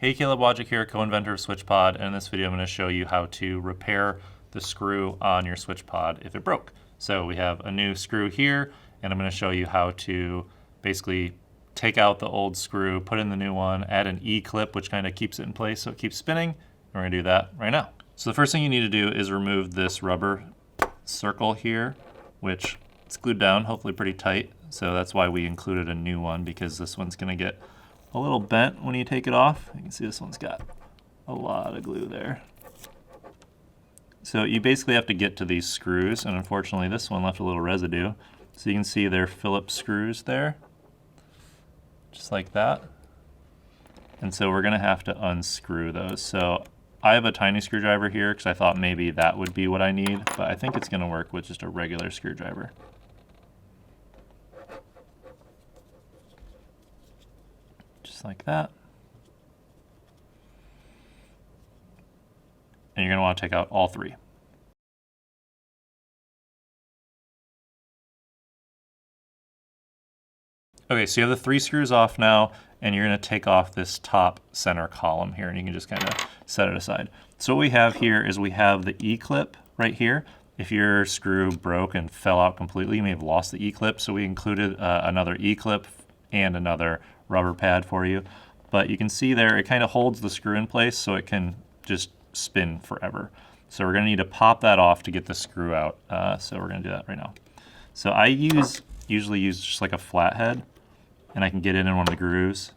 Hey, Caleb Wojcik here, co-inventor of SwitchPod, and in this video I'm going to show you how to repair the screw on your SwitchPod if it broke. So we have a new screw here, and I'm going to show you how to basically take out the old screw, put in the new one, add an E-clip which kind of keeps it in place so it keeps spinning, and we're going to do that right now. So the first thing you need to do is remove this rubber circle here, which it's glued down, hopefully pretty tight, so that's why we included a new one, because this one's going to get a little bent when you take it off. You can see this one's got a lot of glue there. So you basically have to get to these screws, and unfortunately this one left a little residue. So you can see they're Phillips screws there, just like that. And so we're gonna have to unscrew those. So I have a tiny screwdriver here because I thought maybe that would be what I need, but I think it's gonna work with just a regular screwdriver. Just like that. And you're going to want to take out all three. Okay, so you have the three screws off now, and you're going to take off this top center column here, and you can just kind of set it aside. So what we have here is we have the E-clip right here. If your screw broke and fell out completely, you may have lost the E-clip, so we included another E-clip and another rubber pad for you. But you can see there, it kind of holds the screw in place so it can just spin forever. So we're gonna need to pop that off to get the screw out. So we're gonna do that right now. So I usually use just like a flathead, and I can get it in one of the grooves,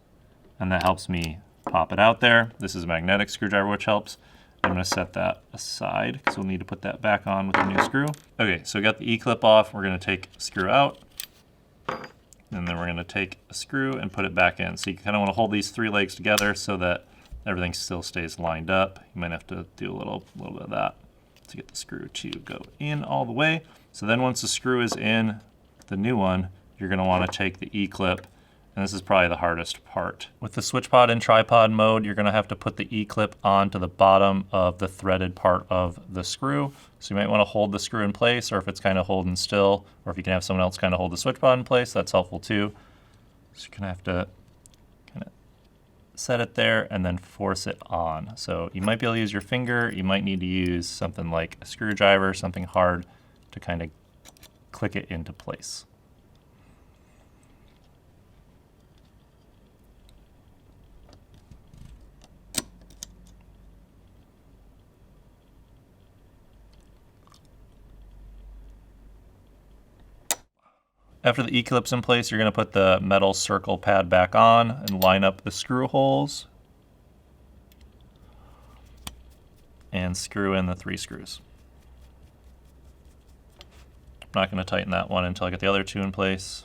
and that helps me pop it out there. This is a magnetic screwdriver, which helps. I'm gonna set that aside because we'll need to put that back on with the new screw. Okay, so we got the E-clip off. We're gonna take the screw out, and then we're going to take a screw and put it back in. So you kind of want to hold these three legs together so that everything still stays lined up. You might have to do a little bit of that to get the screw to go in all the way. So then once the screw is in, the new one, you're going to want to take the E-clip, and this is probably the hardest part. With the SwitchPod in tripod mode, you're going to have to put the E-clip onto the bottom of the threaded part of the screw. So you might want to hold the screw in place, or if it's kind of holding still, or if you can have someone else kind of hold the SwitchPod in place, that's helpful too. So you're going to have to kind of set it there and then force it on. So you might be able to use your finger, you might need to use something like a screwdriver, something hard to kind of click it into place. After the E-clip's in place, you're going to put the metal circle pad back on and line up the screw holes and screw in the three screws. I'm not going to tighten that one until I get the other two in place.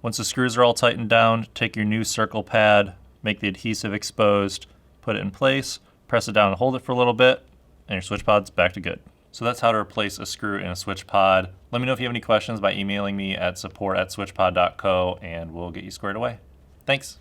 Once the screws are all tightened down, take your new circle pad, make the adhesive exposed, put it in place, press it down and hold it for a little bit, and your SwitchPod's back to good. So that's how to replace a screw in a SwitchPod. Let me know if you have any questions by emailing me at support@switchpod.co, and we'll get you squared away. Thanks.